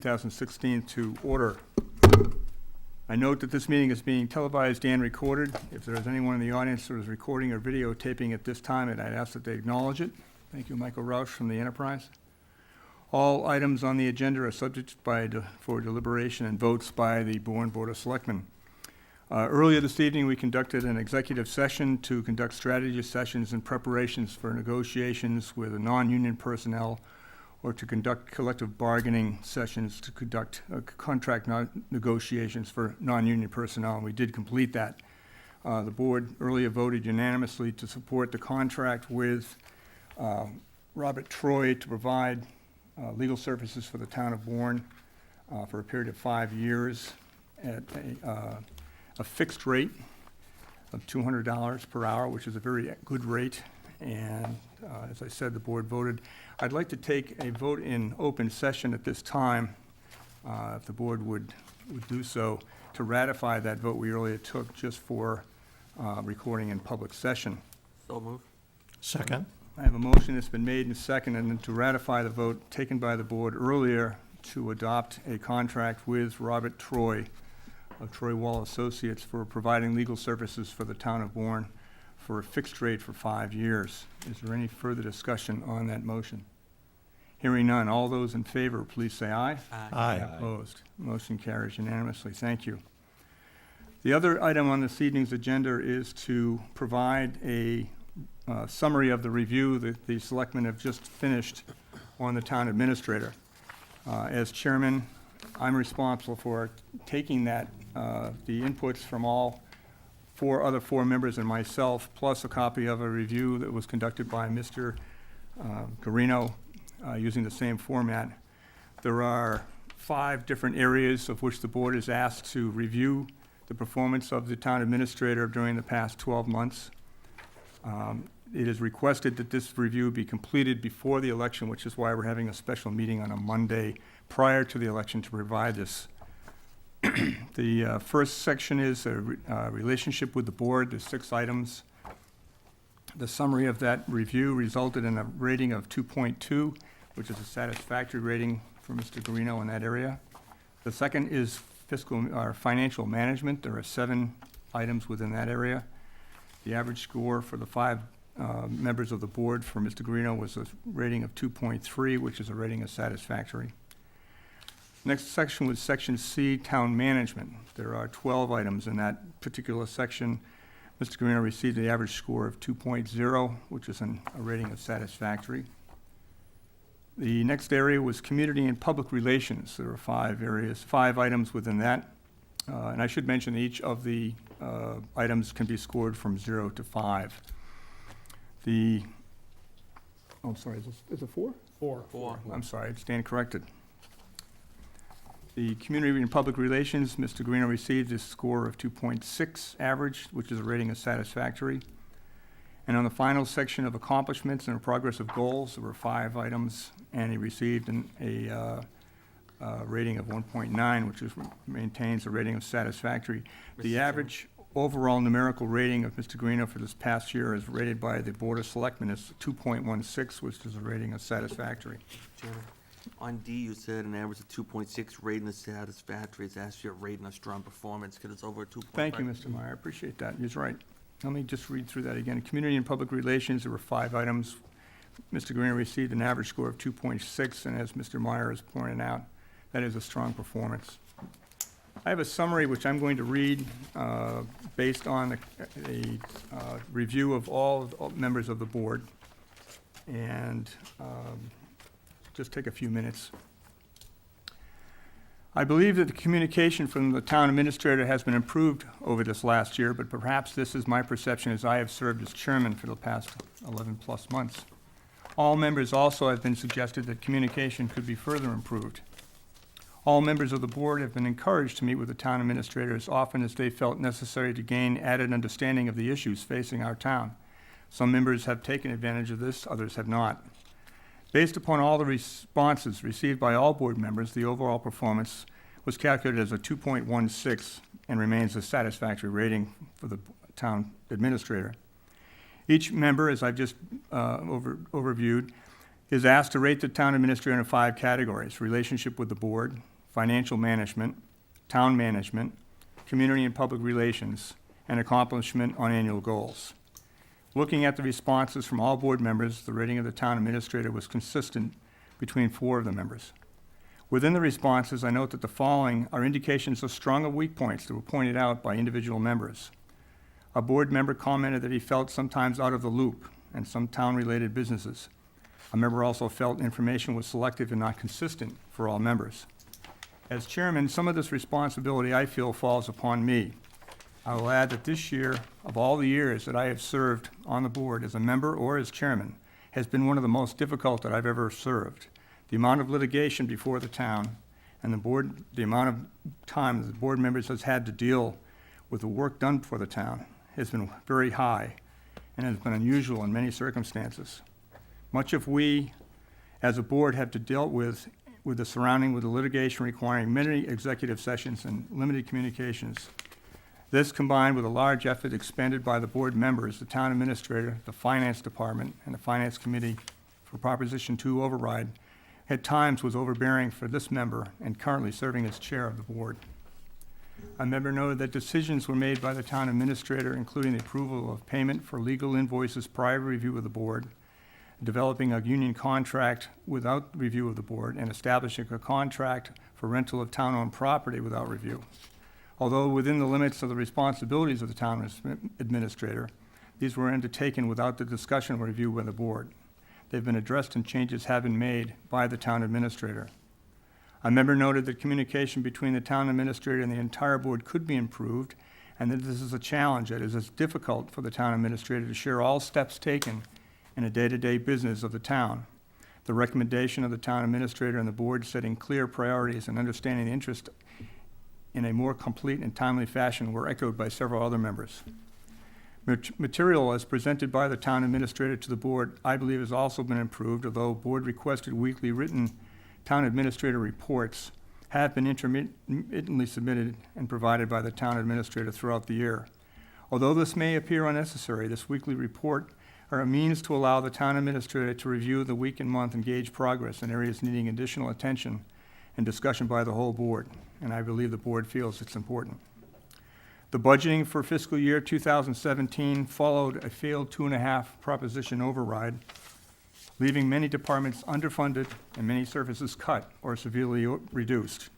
2016 to order. I note that this meeting is being televised and recorded. If there is anyone in the audience who is recording or videotaping at this time, I'd ask that they acknowledge it. Thank you, Michael Roush from the Enterprise. All items on the agenda are subject for deliberation and votes by the Bourne Board of Selectmen. Earlier this evening, we conducted an executive session to conduct strategy sessions and preparations for negotiations with non-union personnel, or to conduct collective bargaining sessions to conduct contract negotiations for non-union personnel, and we did complete that. The board earlier voted unanimously to support the contract with Robert Troy to provide legal services for the town of Bourne for a period of 5 years at a fixed rate of $200 per hour, which is a very good rate. And as I said, the board voted. I'd like to take a vote in open session at this time, if the board would do so, to ratify that vote we earlier took just for recording in public session. So moved. Second. I have a motion that's been made and seconded, and to ratify the vote taken by the board earlier to adopt a contract with Robert Troy of Troy Wall Associates for providing legal services for the town of Bourne for a fixed rate for 5 years. Is there any further discussion on that motion? Hearing none, all those in favor, please say aye. Aye. Opposed. Motion carries unanimously. Thank you. The other item on this evening's agenda is to provide a summary of the review that the selectmen have just finished on the town administrator. As chairman, I'm responsible for taking that, the inputs from all other four members and myself, plus a copy of a review that was conducted by Mr. Guerino using the same format. There are 5 different areas of which the board is asked to review the performance of the town administrator during the past 12 months. It is requested that this review be completed before the election, which is why we're having a special meeting on a Monday prior to the election to provide this. The first section is a relationship with the board. There's 6 items. The summary of that review resulted in a rating of 2.2, which is a satisfactory rating for Mr. Guerino in that area. The second is financial management. There are 7 items within that area. The average score for the 5 members of the board for Mr. Guerino was a rating of 2.3, which is a rating of satisfactory. Next section was section C, town management. There are 12 items in that particular section. Mr. Guerino received the average score of 2.0, which is a rating of satisfactory. The next area was community and public relations. There are 5 items within that. And I should mention each of the items can be scored from 0 to 5. I'm sorry, is it 4? 4. I'm sorry, I stand corrected. The community and public relations, Mr. Guerino received a score of 2.6 average, which is a rating of satisfactory. And on the final section of accomplishments and progress of goals, there were 5 items, and he received a rating of 1.9, which maintains a rating of satisfactory. The average overall numerical rating of Mr. Guerino for this past year, as rated by the Board of Selectmen, is 2.16, which is a rating of satisfactory. Chairman, on D, you said an average of 2.6 rating is satisfactory. It's actually a rating of strong performance because it's over 2.5. Thank you, Mr. Meyer. I appreciate that. He's right. Let me just read through that again. Community and public relations, there were 5 items. Mr. Guerino received an average score of 2.6, and as Mr. Meyer has pointed out, that is a strong performance. I have a summary which I'm going to read based on a review of all members of the board, and just take a few minutes. I believe that the communication from the town administrator has been improved over this last year, but perhaps this is my perception as I have served as chairman for the past 11 plus months. All members also have been suggested that communication could be further improved. All members of the board have been encouraged to meet with the town administrator as often as they felt necessary to gain added understanding of the issues facing our town. Some members have taken advantage of this, others have not. Based upon all the responses received by all board members, the overall performance was calculated as a 2.16 and remains a satisfactory rating for the town administrator. Each member, as I've just overviewed, is asked to rate the town administrator in 5 categories: relationship with the board, financial management, town management, community and public relations, and accomplishment on annual goals. Looking at the responses from all board members, the rating of the town administrator was consistent between 4 of the members. Within the responses, I note that the following are indications of strong or weak points that were pointed out by individual members. A board member commented that he felt sometimes out of the loop in some town-related businesses. A member also felt information was selective and not consistent for all members. As chairman, some of this responsibility I feel falls upon me. I will add that this year, of all the years that I have served on the board as a member or as chairman, has been one of the most difficult that I've ever served. The amount of litigation before the town and the amount of time that the board members has had to deal with the work done for the town has been very high and has been unusual in many circumstances. Much of we, as a board, have to deal with the surrounding with the litigation requiring many executive sessions and limited communications. This, combined with a large effort expended by the board members, the town administrator, the finance department, and the finance committee for Proposition 2 override, at times was overbearing for this member and currently serving as chair of the board. A member noted that decisions were made by the town administrator, including the approval of payment for legal invoices prior to review of the board, developing a union contract without review of the board, and establishing a contract for rental of town-owned property without review. Although within the limits of the responsibilities of the town administrator, these were undertaken without the discussion or review by the board. They've been addressed and changes have been made by the town administrator. A member noted that communication between the town administrator and the entire board could be improved, and that this is a challenge that is as difficult for the town administrator to share all steps taken in a day-to-day business of the town. The recommendation of the town administrator and the board setting clear priorities and understanding the interest in a more complete and timely fashion were echoed by several other members. Material as presented by the town administrator to the board, I believe, has also been improved, although board requested weekly written town administrator reports have been intermittently submitted and provided by the town administrator throughout the year. Although this may appear unnecessary, this weekly report are a means to allow the town administrator to review the week and month and gauge progress in areas needing additional attention and discussion by the whole board, and I believe the board feels it's important. The budgeting for fiscal year 2017 followed a failed 2.5 proposition override, leaving many departments underfunded and many services cut or severely reduced.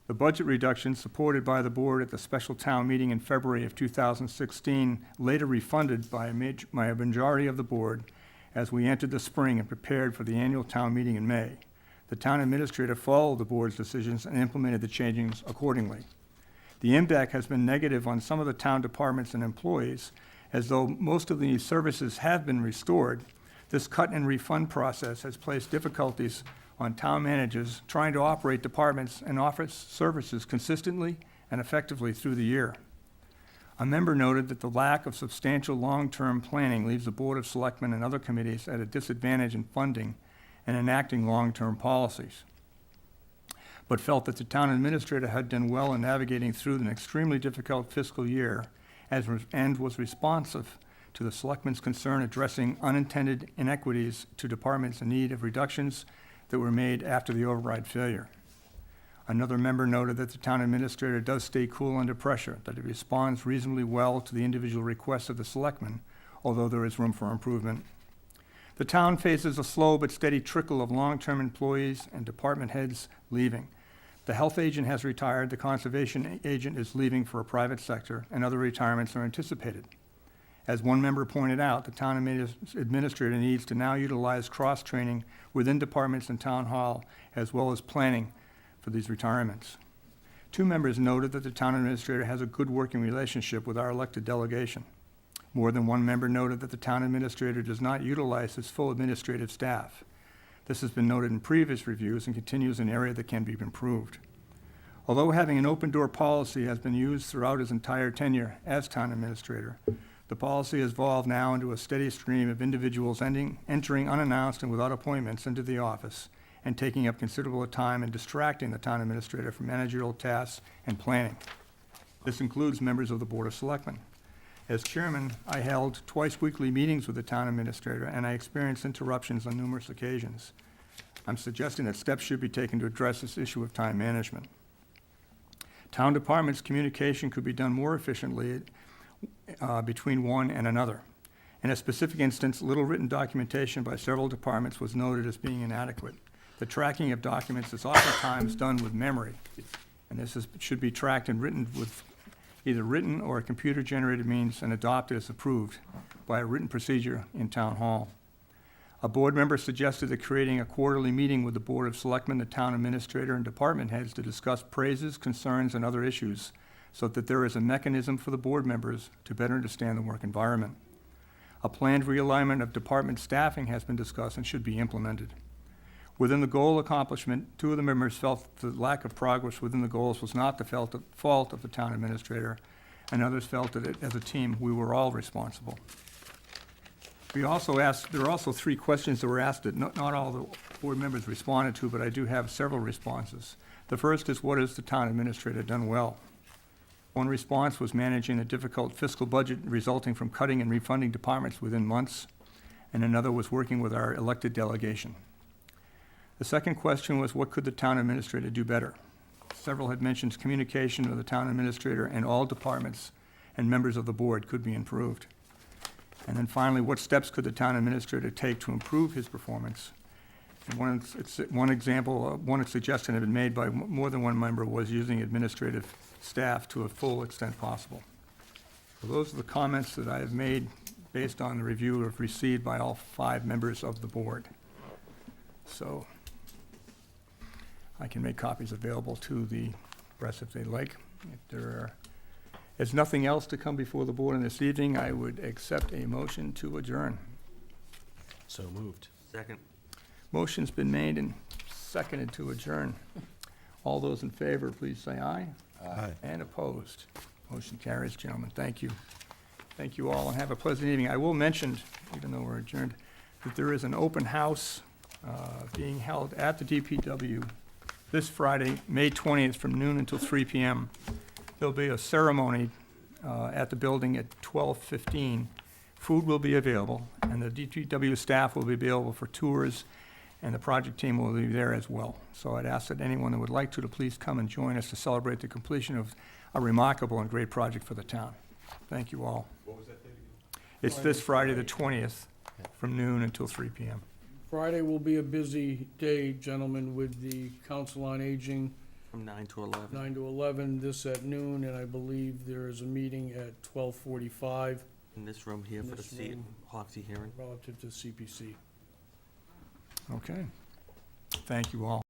The budget reduction supported by the board at the special town meeting in February of 2016, later refunded by a majority of the board as we entered the spring and prepared for the annual town meeting in May. The town administrator followed the board's decisions and implemented the changes accordingly. The impact has been negative on some of the town departments and employees, as though most of these services have been restored. This cut and refund process has placed difficulties on town managers trying to operate departments and offer services consistently and effectively through the year. A member noted that the lack of substantial long-term planning leaves the Board of Selectmen and other committees at a disadvantage in funding and enacting long-term policies, but felt that the town administrator had done well in navigating through an extremely difficult fiscal year and was responsive to the selectmen's concern addressing unintended inequities to departments in need of reductions that were made after the override failure. Another member noted that the town administrator does stay cool under pressure, that he responds reasonably well to the individual requests of the selectmen, although there is room for improvement. The town faces a slow but steady trickle of long-term employees and department heads leaving. The health agent has retired, the conservation agent is leaving for a private sector, and other retirements are anticipated. As one member pointed out, the town administrator needs to now utilize cross-training within departments and town hall, as well as planning for these retirements. 2 members noted that the town administrator has a good working relationship with our elected delegation. More than one member noted that the town administrator does not utilize his full administrative staff. This has been noted in previous reviews and continues an area that can be improved. Although having an open door policy has been used throughout his entire tenure as town administrator, the policy has evolved now into a steady stream of individuals entering unannounced and without appointments into the office and taking up considerable time and distracting the town administrator from managerial tasks and planning. This includes members of the Board of Selectmen. As chairman, I held twice weekly meetings with the town administrator, and I experienced interruptions on numerous occasions. I'm suggesting that steps should be taken to address this issue of time management. Town departments' communication could be done more efficiently between one and another. In a specific instance, little written documentation by several departments was noted as being inadequate. The tracking of documents is oftentimes done with memory, and should be tracked and written with either written or a computer-generated means and adopted as approved by a written procedure in Town Hall. A board member suggested that creating a quarterly meeting with the Board of Selectmen, the town administrator, and department heads to discuss praises, concerns, and other issues, so that there is a mechanism for the board members to better understand the work environment. A planned realignment of department staffing has been discussed and should be implemented. Within the goal accomplishment, two of the members felt the lack of progress within the goals was not the fault of the town administrator, and others felt that as a team, we were all responsible. There are also 3 questions that were asked that not all the board members responded to, but I do have several responses. The first is, what has the town administrator done well? One response was managing a difficult fiscal budget resulting from cutting and refunding departments within months, and another was working with our elected delegation. The second question was, what could the town administrator do better? Several had mentioned communication with the town administrator and all departments and members of the board could be improved. And then finally, what steps could the town administrator take to improve his performance? And one suggestion had been made by more than one member was using administrative staff to a full extent possible. So those are the comments that I have made based on the review I've received by all 5 members of the board. So I can make copies available to the press if they'd like. If there's nothing else to come before the board this evening, I would accept a motion to adjourn. So moved. Second. Motion's been made and seconded to adjourn. All those in favor, please say aye. Aye. And opposed. Motion carries, gentlemen. Thank you. Thank you all, and have a pleasant evening. I will mention, even though we're adjourned, that there is an open house being held at the DPW this Friday, May 20th, from noon until 3 p.m. There'll be a ceremony at the building at 12:15. Food will be available, and the DPW staff will be available for tours, and the project team will be there as well. So I'd ask that anyone that would like to please come and join us to celebrate the completion of a remarkable and great project for the town. Thank you all. What was that date again? It's this Friday, the 20th, from noon until 3 p.m. Friday will be a busy day, gentlemen, with the Council on Aging, From 9 to 11. 9 to 11, this at noon, and I believe there is a meeting at 12:45 In this room here In for the this room. Hoxie hearing. relative to CPC. Okay. Thank you all.